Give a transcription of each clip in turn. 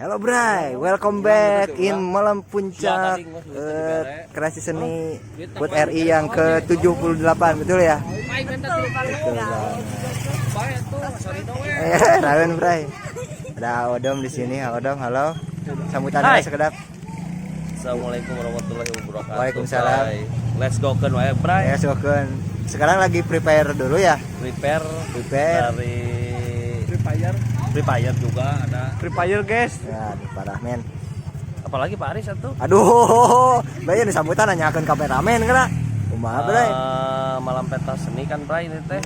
Hello Bray, welcome back in Malam Puncak Kreasi Seni buat RI yang ke-78, betul ya? Betul banget. Rawen Bray. Ada Odom di sini, Odom, halo. Sambutannya sekedap. Assalamualaikum warahmatullahi wabarakatuh. Waalaikumsalam. Let's go kan wae, Bray. Let's go kan. Sekarang lagi prepare dulu ya? Prepare dari Free Fire juga ada. Free Fire guys. Ya, parah men. Apalagi Pak Aris itu. Aduh, Bray ini sambutan nanyakeun kameramen kena. Kumaha Bray? Malam pentas seni kan Bray ini teh.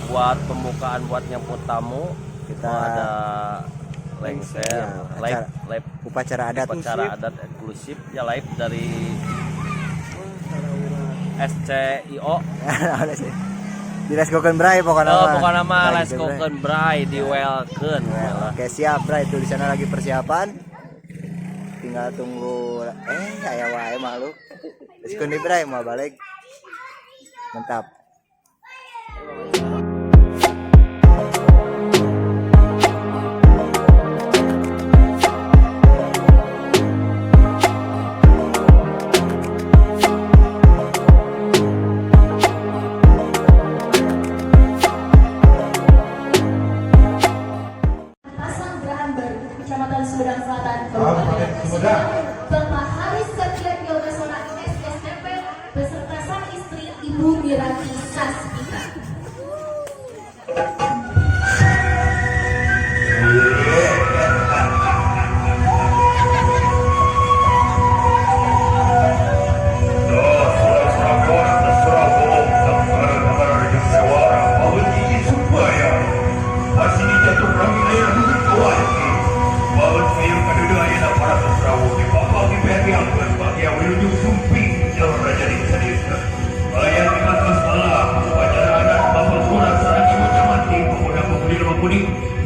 Buat pembukaan buat nyambut tamu Kita ada lengser, live upacara adat eksklusif ya, live dari SCIO. Di Let's Go Keun Bray pokoknya. Pokoknya mah Let's Go Keun Bray di welcome. Oke, siap Bray, itu di sana lagi persiapan. Tinggal tunggu aya wae malu. Let's Go Bray mau balik. Mantap. Kecamatan Sumedang Selatan, Kabupaten Sumedang, Bapak Haris Satria Yogasona SSMP beserta sang istri Ibu Mirati Sasmita.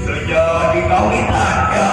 Sejak dikawinkan ya.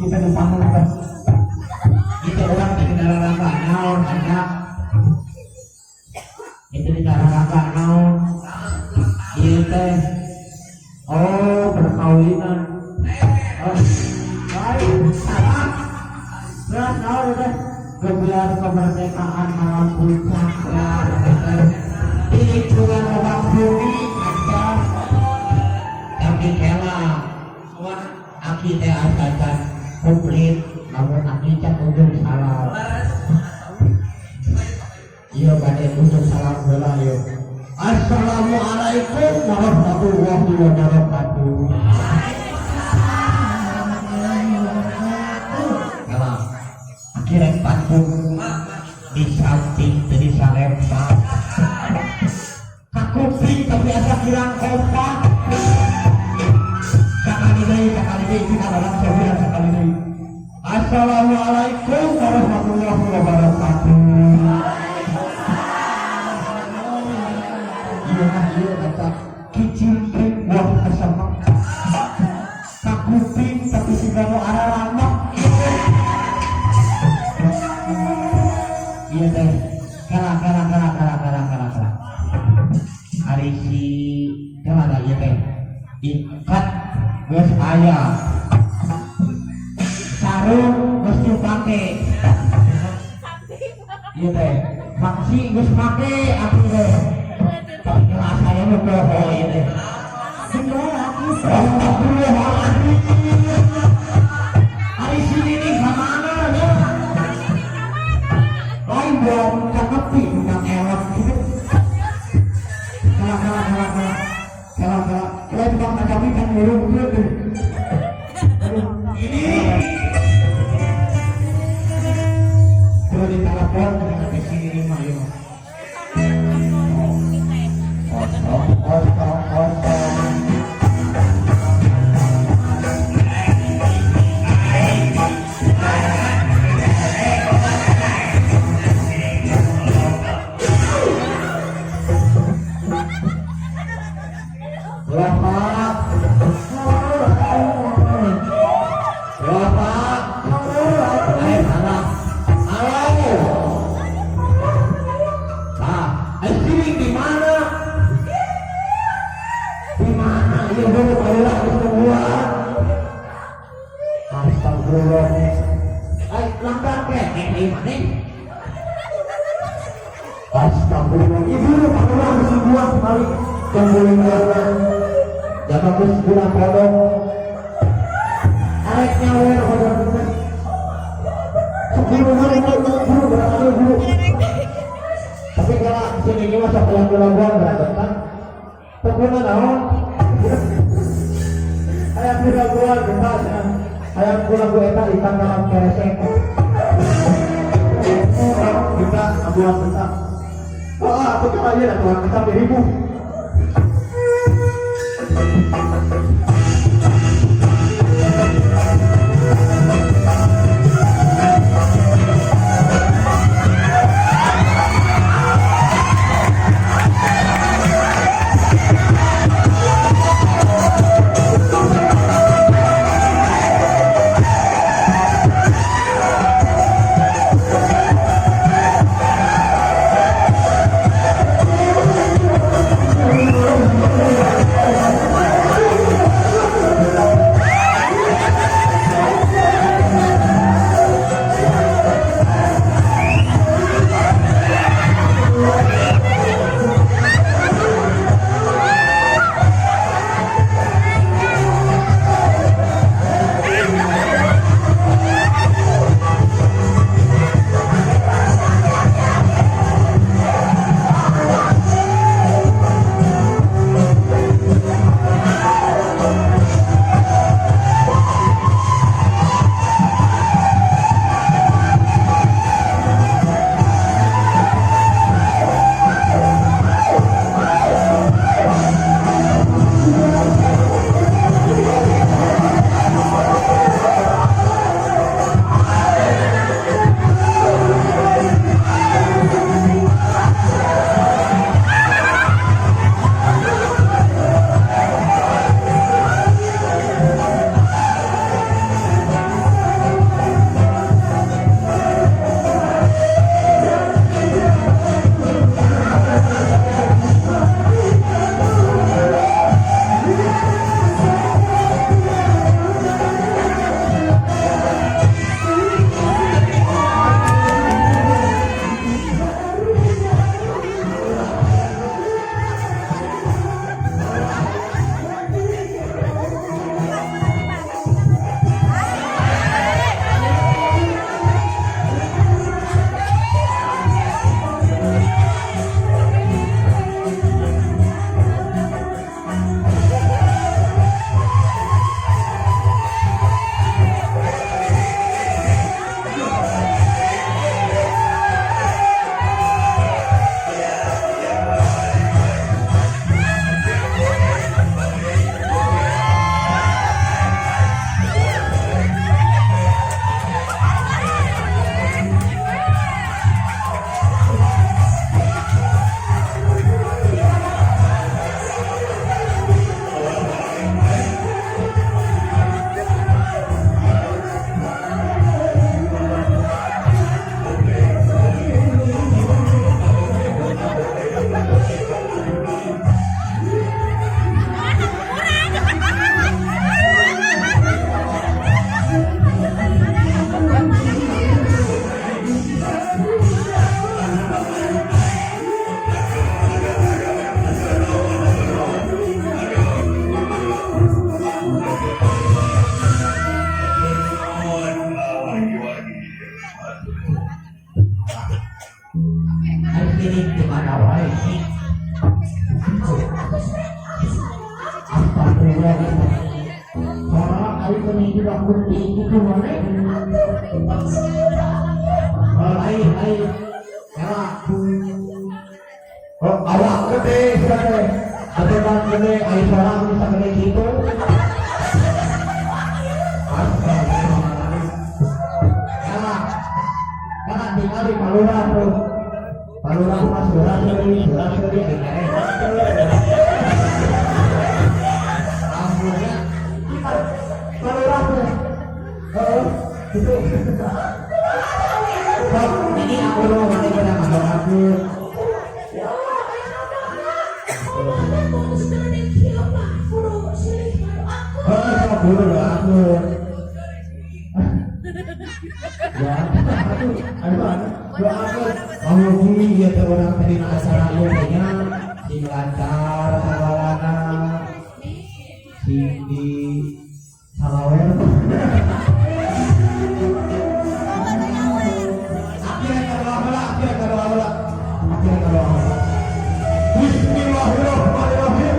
Kita dipanggil kita orang di kendaraan naon ada itu di kendaraan naon iya teh oh perkawinan oh baik salah berat naon teh gelar kemerdekaan malam puncak ini bulan orang bumi aja tapi elah aki teh asajan komplit namun aki cak ujung salam iya badai ujung salam bola yuk assalamualaikum warahmatullahi wabarakatuh kalau akhirnya patung di samping jadi salempak kakuping tapi asa kirang kompak assalamualaikum warahmatullahi wabarakatuh. Iya kata kicil buah asama kakuping tapi sigano arah lama iya teh kala hari si kemana iya teh ikat geus aya sarung geus dipake ieu teh maksi geus make aku teh kelas saya mah poho ieu teh ari sini nih kamana ya lain dong cakepi nang elok gitu kalau bang kami kan ngurung dulu ini kalau ditelepon dengan sini mah ya Astagfirullah, ibu pakulah sebuah kali kembali jalan, jangan bersebuah kodok. Areknya wer kodok kita. 10 hari itu guru berapa guru? Tapi kalau sini ini masa pulang berapa kan? Pokoknya naon? Ayam pulang bebas, ayam pulang eta ikan dalam keresek. Kita abuan kita. Oh, aku coba aja Tuhan kita beribu. ini di mana wae. Astagfirullahaladzim. Orang kali ini juga kunci itu mana? Ayo. Ya. Oh, awak gede sekali. Ada yang gede, ayo orang bisa gede gitu. Karena tinggal di Palura tuh. Palura mas beras seri. Ampunnya Palura tuh. Itu. Ini aku loh, nanti pada kantor aku. Dulu aku. Ya, aku ya orang terima acara lumayan sing lancar sabalana sing di salawer Bismillahirrahmanirrahim.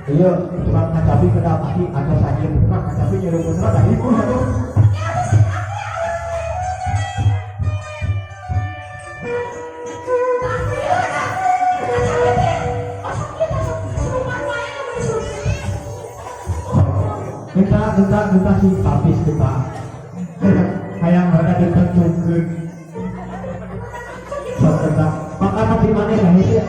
Iya, cuma ngacapi kenapa sih ada sakit, cuma ngacapi nyuruh bener dari ibu satu. Kita sih tapis kita, kayak mereka ditentukan. So kita, maka tapi mana yang ini?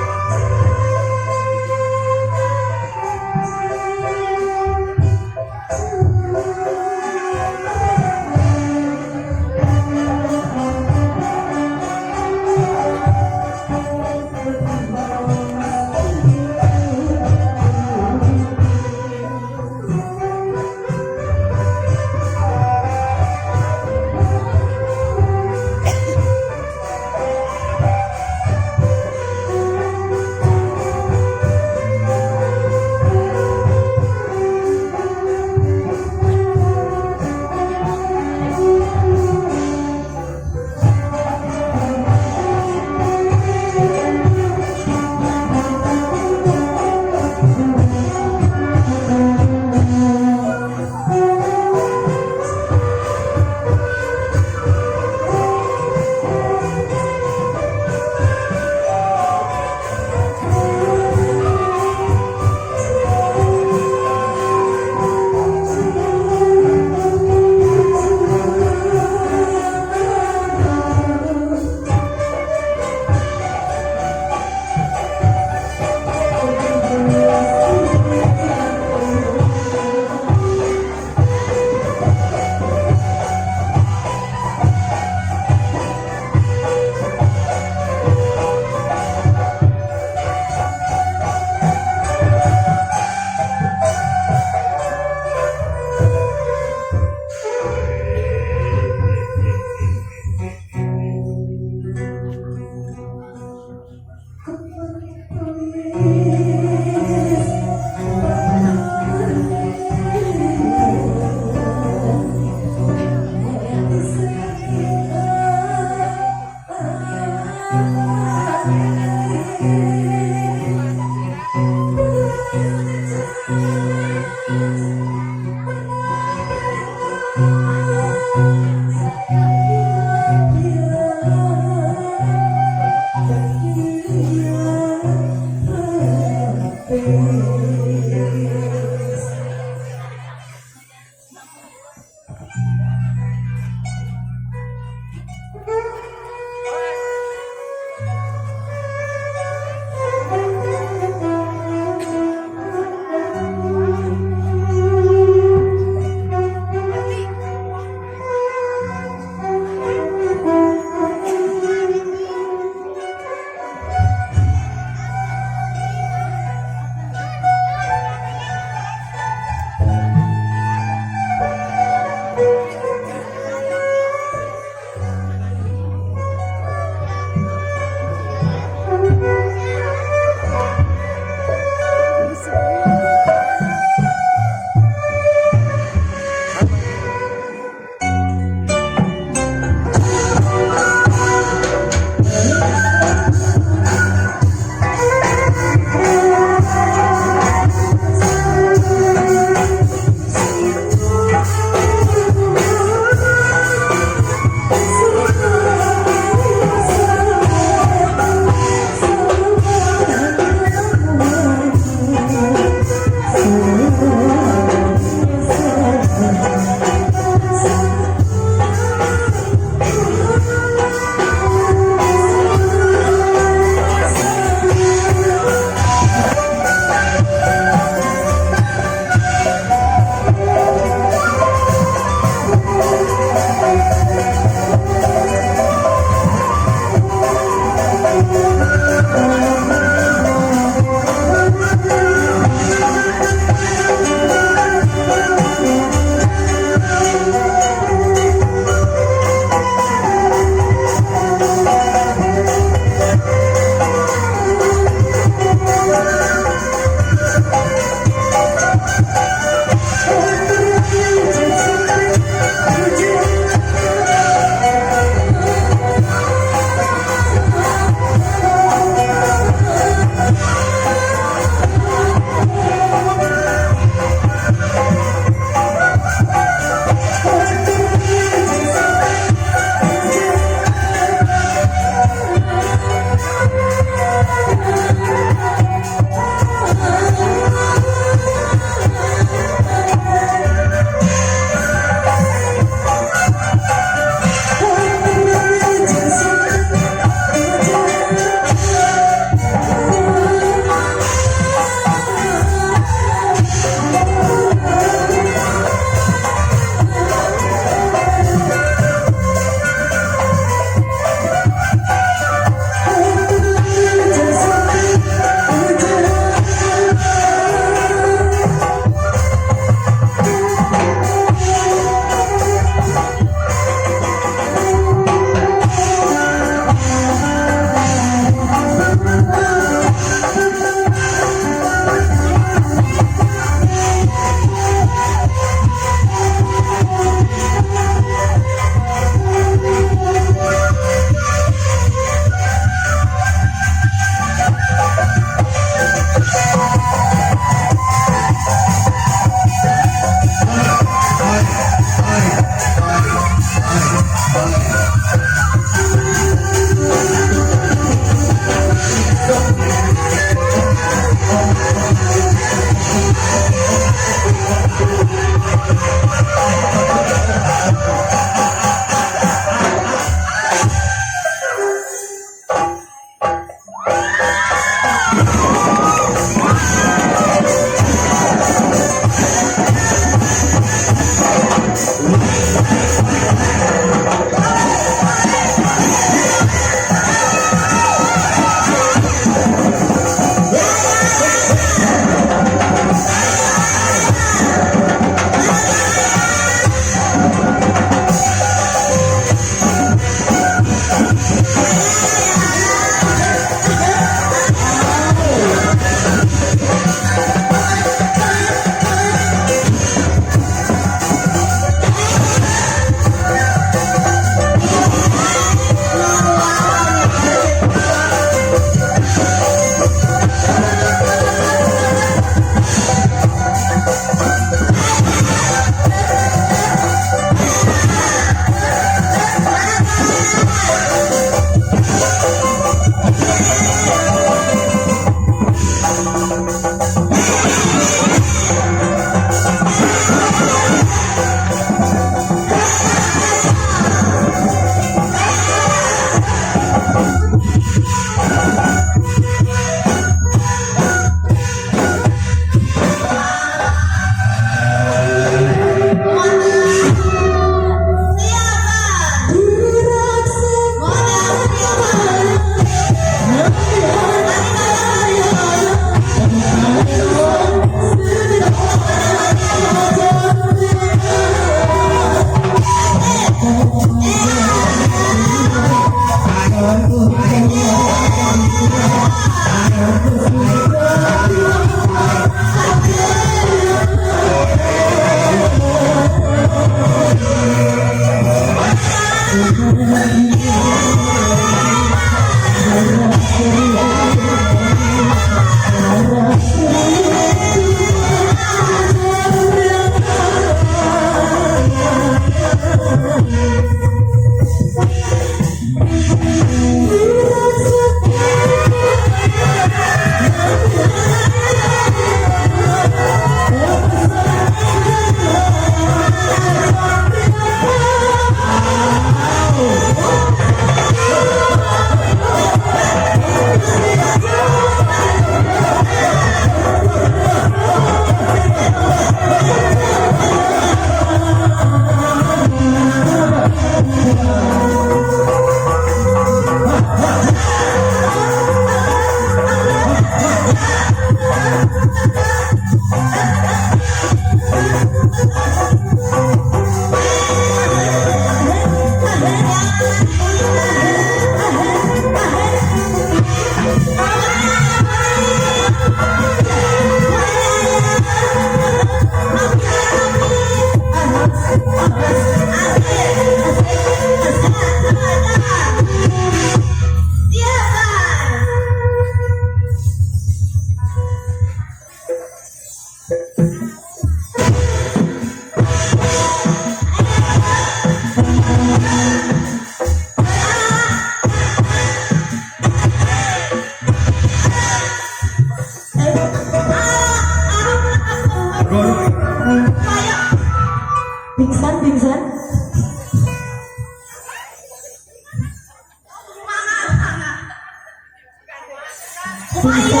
Kumaya.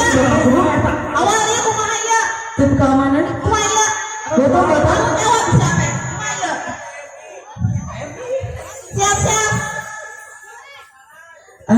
Awalnya kumaya. Tim keamanan. Kumaya. Betul, betul. Kamu jawab siapa? Kumaya. Siap-siap. I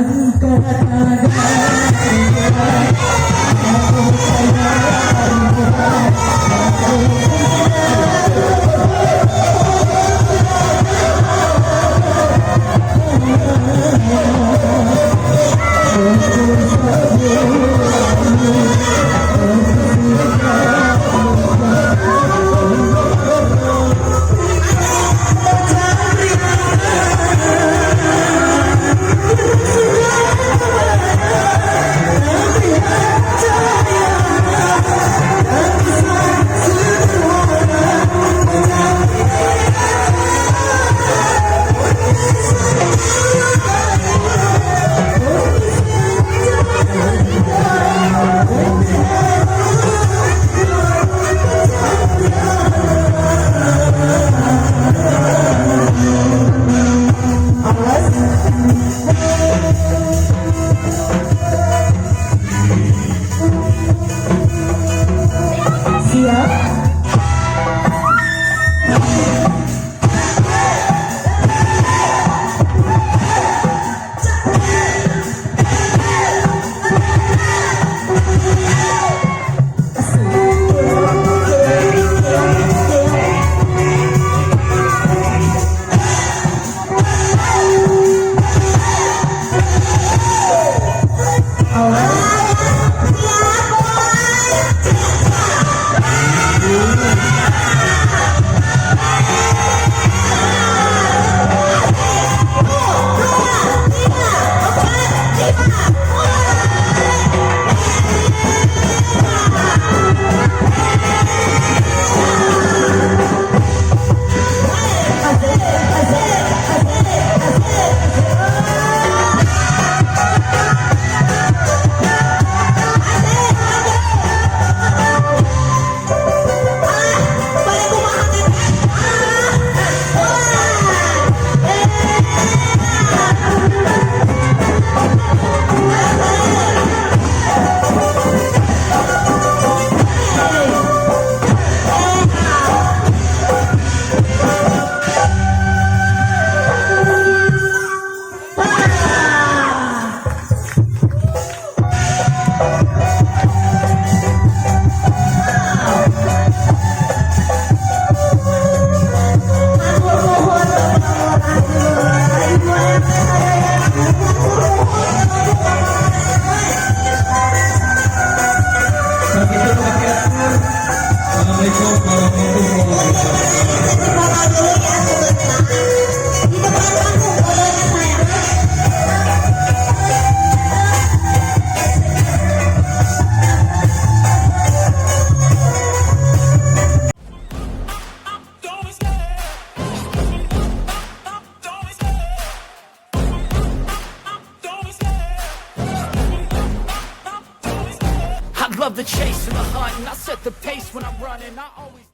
love the chase and the hunt, and I set the pace when I'm running. I always